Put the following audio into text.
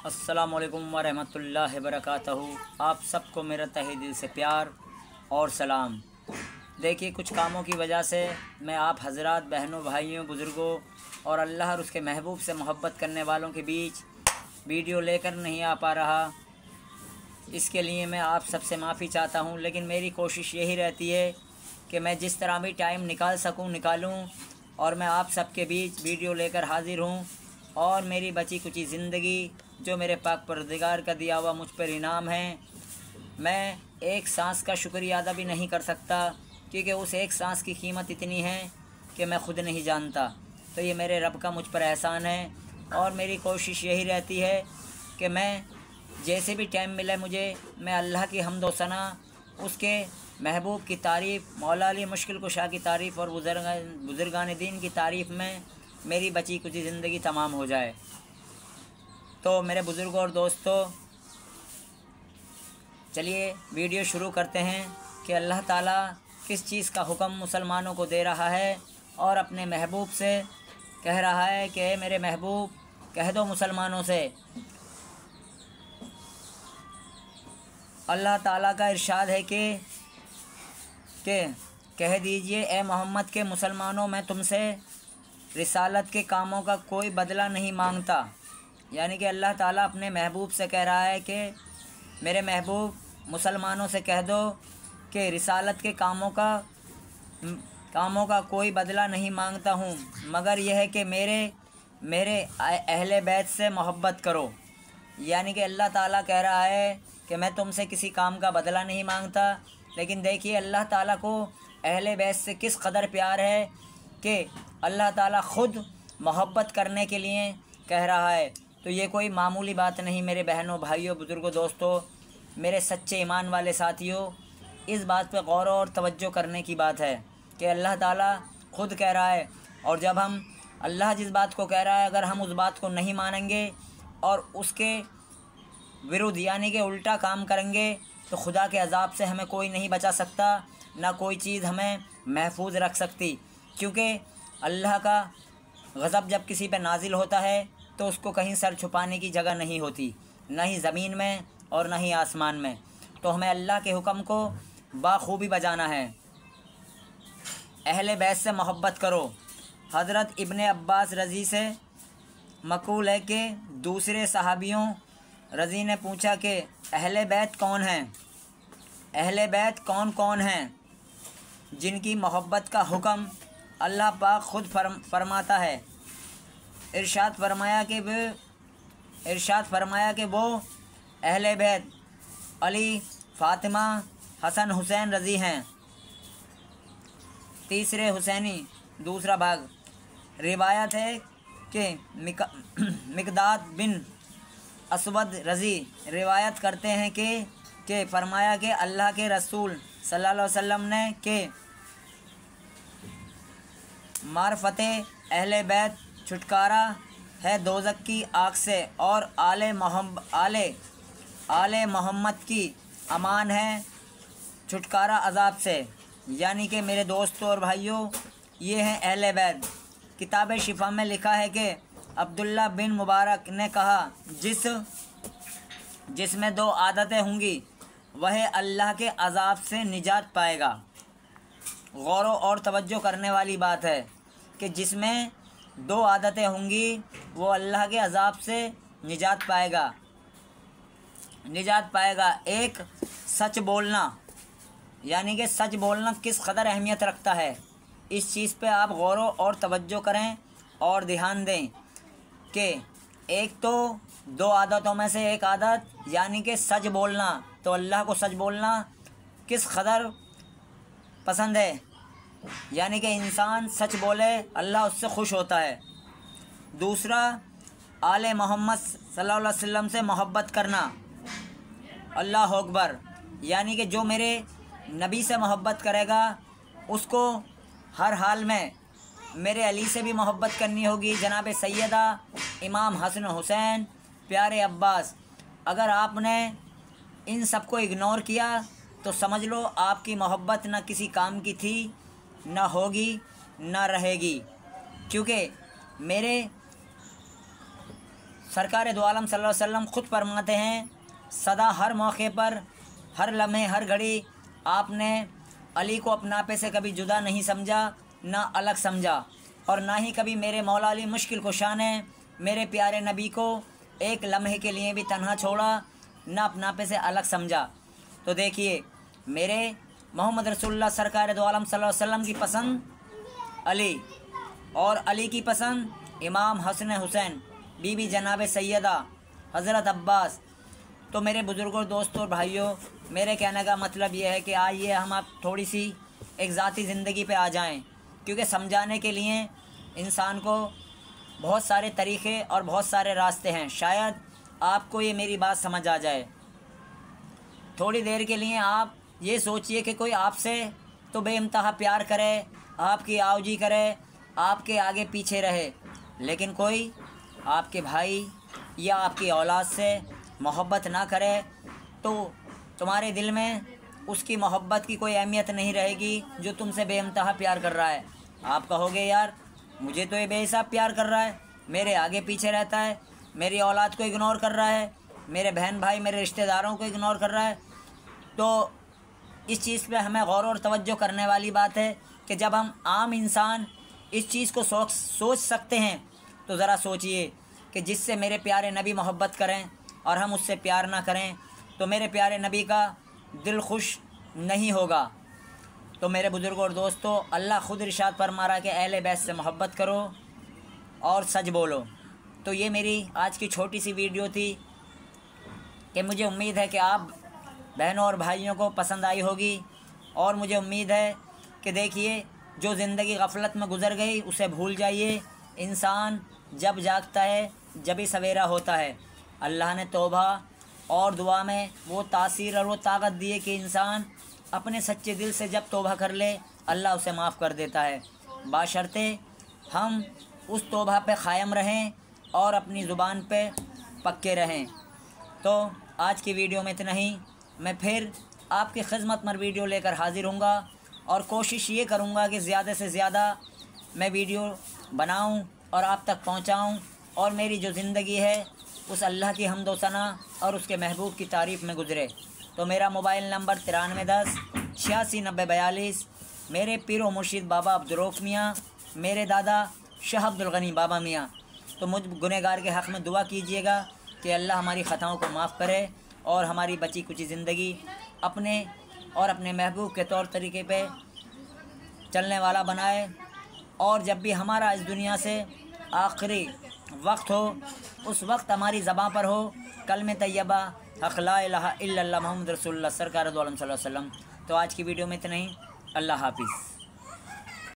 अस्सलामुअलैकुम वरहमतुल्लाहि वबरकातहू। आप सबको मेरा तहे दिल से प्यार और सलाम। देखिए, कुछ कामों की वजह से मैं आप हज़रात, बहनों, भाइयों, बुज़ुर्गों और अल्लाह और उसके महबूब से मोहब्बत करने वालों के बीच वीडियो लेकर नहीं आ पा रहा। इसके लिए मैं आप सबसे माफ़ी चाहता हूँ, लेकिन मेरी कोशिश यही रहती है कि मैं जिस तरह भी टाइम निकाल सकूँ निकालूँ और मैं आप सबके बीच वीडियो लेकर हाज़िर हूँ। और मेरी बची कुची ज़िंदगी जो मेरे पाक परवरदिगार का दिया हुआ मुझ पर इनाम है, मैं एक सांस का शुक्रिया अदा भी नहीं कर सकता, क्योंकि उस एक सांस की कीमत इतनी है कि मैं ख़ुद नहीं जानता। तो ये मेरे रब का मुझ पर एहसान है। और मेरी कोशिश यही रहती है कि मैं जैसे भी टाइम मिले मुझे, मैं अल्लाह की हम्द व सना, उसके महबूब की तारीफ़, मौला अली मुश्किल कुशा की तारीफ़ और बुज़ुर्गान दीन की तारीफ़ में मेरी बची कुछ ज़िंदगी तमाम हो जाए। तो मेरे बुज़ुर्गों और दोस्तों, चलिए वीडियो शुरू करते हैं कि अल्लाह ताला किस चीज़ का हुक्म मुसलमानों को दे रहा है और अपने महबूब से कह रहा है कि मेरे महबूब, कह दो मुसलमानों से। अल्लाह ताला का इरशाद है कि कह दीजिए, ए मोहम्मद के मुसलमानों, मैं तुमसे रिसालत के कामों का कोई बदला नहीं मांगता। यानी कि अल्लाह ताला अपने महबूब से कह रहा है कि मेरे महबूब, मुसलमानों से कह दो कि रिसालत के कामों का कोई बदला नहीं मांगता हूँ, मगर यह है कि मेरे अहले बैत से मोहब्बत करो। यानी कि अल्लाह ताला कह रहा है कि मैं तुमसे किसी काम का बदला नहीं मांगता, लेकिन देखिए अल्लाह ताला को अहले बैत से किस कदर प्यार है कि अल्लाह ताला ख़ुद मोहब्बत करने के लिए कह रहा है। तो ये कोई मामूली बात नहीं मेरे बहनों, भाइयों, बुज़ुर्गों, दोस्तों, मेरे सच्चे ईमान वाले साथियों। इस बात पे गौर और तवज्जो करने की बात है कि अल्लाह ताला ख़ुद कह रहा है, और जब हम अल्लाह जिस बात को कह रहा है, अगर हम उस बात को नहीं मानेंगे और उसके विरुद्ध यानी कि उल्टा काम करेंगे, तो खुदा के अज़ाब से हमें कोई नहीं बचा सकता, ना कोई चीज़ हमें महफूज रख सकती। क्योंकि अल्लाह का गज़ब जब किसी पे नाजिल होता है तो उसको कहीं सर छुपाने की जगह नहीं होती, ना ही ज़मीन में और ना ही आसमान में। तो हमें अल्लाह के हुक्म को बाखूबी बजाना है। अहले बैत से मोहब्बत करो। हज़रत इब्ने अब्बास रज़ी से मक़ूल है कि दूसरे सहाबियों रज़ी ने पूछा कि अहले बैत कौन हैं? अहले बैत कौन कौन हैं जिनकी मोहब्बत का हुक्म अल्लाह पाक ख़ुद फरमाता है। इरशाद फरमाया कि वो अहले बैत अली, फ़ातिमा, हसन, हुसैन रज़ी हैं। तीसरे हुसैनी दूसरा भाग। रिवायत है कि मिकदाद बिन असवद रज़ी रिवायत करते हैं कि फरमाया कि अल्लाह के रसूल सल्लल्लाहु अलैहि वसल्लम ने कि मारफते अहले बैत छुटकारा है दोज़ख की आग से, और आले मोहम्मद की अमान है छुटकारा अज़ाब से। यानी कि मेरे दोस्तों और भाइयों, ये हैं अहले बैत। किताब शिफा में लिखा है कि अब्दुल्ला बिन मुबारक ने कहा, जिसमें दो आदतें होंगी वह अल्लाह के अज़ाब से निजात पाएगा। गौर और तवज्जो करने वाली बात है कि जिसमें दो आदतें होंगी वो अल्लाह के अज़ाब से निजात पाएगा। एक, सच बोलना। यानी कि सच बोलना किस कदर अहमियत रखता है, इस चीज़ पे आप गौर और तवज्जो करें और ध्यान दें कि एक तो दो आदतों में से एक आदत यानी कि सच बोलना। तो अल्लाह को सच बोलना किस कदर पसंद है, यानी कि इंसान सच बोले अल्लाह उससे खुश होता है। दूसरा, आले मोहम्मद सल्लल्लाहु अलैहि वसल्लम से मोहब्बत करना। अल्लाह अकबर। यानी कि जो मेरे नबी से मोहब्बत करेगा उसको हर हाल में मेरे अली से भी मोहब्बत करनी होगी, जनाब सैयदा इमाम हसन हुसैन प्यारे अब्बास। अगर आपने इन सब को इग्नोर किया तो समझ लो आपकी मोहब्बत न किसी काम की थी, न होगी, न रहेगी। क्योंकि मेरे सरकार दो आलम सल्लल्लाहु अलैहि वसल्लम ख़ुद फरमाते हैं, सदा हर मौके पर, हर लम्हे, हर घड़ी आपने अली को अपने आपे से कभी जुदा नहीं समझा, ना अलग समझा, और ना ही कभी मेरे मौला अली मुश्किल कुशा ने मेरे प्यारे नबी को एक लम्हे के लिए भी तन्हा छोड़ा, ना अपने आपे से अलग समझा। तो देखिए, मेरे मोहम्मद रसूलुल्लाह सरकार दो आलम सल्लल्लाहु अलैहि वसल्लम की पसंद अली, और अली की पसंद इमाम हसन हुसैन, बीबी जनाब सैयदा हज़रत अब्बास। तो मेरे बुज़ुर्गों, दोस्तों और भाइयों, मेरे कहने का मतलब ये है कि आइए हम आप थोड़ी सी एक ज़ाती ज़िंदगी पे आ जाएं, क्योंकि समझाने के लिए इंसान को बहुत सारे तरीक़े और बहुत सारे रास्ते हैं। शायद आपको ये मेरी बात समझ आ जाए। थोड़ी देर के लिए आप ये सोचिए कि कोई आपसे तो बेइंतहा प्यार करे, आपकी आवजी करे, आपके आगे पीछे रहे, लेकिन कोई आपके भाई या आपकी औलाद से मोहब्बत ना करे, तो तुम्हारे दिल में उसकी मोहब्बत की कोई अहमियत नहीं रहेगी जो तुमसे बेइंतहा प्यार कर रहा है। आप कहोगे, यार मुझे तो ये बेहिसाब प्यार कर रहा है, मेरे आगे पीछे रहता है, मेरी औलाद को इग्नोर कर रहा है, मेरे बहन भाई, मेरे रिश्तेदारों को इग्नोर कर रहा है। तो इस चीज़ पे हमें गौर और तवज्जो करने वाली बात है कि जब हम आम इंसान इस चीज़ को सोच सकते हैं, तो ज़रा सोचिए कि जिससे मेरे प्यारे नबी मोहब्बत करें और हम उससे प्यार ना करें, तो मेरे प्यारे नबी का दिल खुश नहीं होगा। तो मेरे बुज़ुर्गों और दोस्तों, अल्लाह ख़ुद इरशाद फरमा रहा है कि अहले बैत से मोहब्बत करो और सच बोलो। तो ये मेरी आज की छोटी सी वीडियो थी कि मुझे उम्मीद है कि आप बहनों और भाइयों को पसंद आई होगी, और मुझे उम्मीद है कि देखिए, जो ज़िंदगी गफलत में गुज़र गई उसे भूल जाइए। इंसान जब जागता है जब ही सवेरा होता है। अल्लाह ने तौबा और दुआ में वो तासीर और वो ताकत दी है कि इंसान अपने सच्चे दिल से जब तौबा कर ले, अल्लाह उसे माफ़ कर देता है, बशर्ते हम उस तौबा पे क़ायम रहें और अपनी ज़ुबान पे पक्के रहें। तो आज की वीडियो में इतना ही। मैं फिर आपकी खिदमत में वीडियो लेकर हाज़िर होऊंगा, और कोशिश ये करूँगा कि ज़्यादा से ज़्यादा मैं वीडियो बनाऊँ और आप तक पहुँचाऊँ, और मेरी जो ज़िंदगी है उस अल्लाह की हम्द व सना और उसके महबूब की तारीफ़ में गुज़रे। तो मेरा मोबाइल नंबर 9310 8690 42, मेरे पीरो मुर्शिद बाबा अब्दुर्रऊफ़ मियाँ, मेरे दादा शाह अब्दुल गनी बाबा मियाँ। तो मुझ गुनहगार के हक़ में दुआ कीजिएगा कि अल्लाह हमारी ख़ताओं को माफ़ करे और हमारी बची कुची ज़िंदगी अपने और अपने महबूब के तौर तरीके पे चलने वाला बनाए। और जब भी हमारा इस दुनिया से आखिरी वक्त हो, उस वक्त हमारी ज़बां पर हो कलमे तैयबा हक़ ला इलाहा इल्लल्लाह मुहम्मद रसूलुल्लाह सरकार दो आलम सल्लल्लाहु अलैहि वसल्लम। तो आज की वीडियो में इतना ही। अल्लाह हाफ़िज़।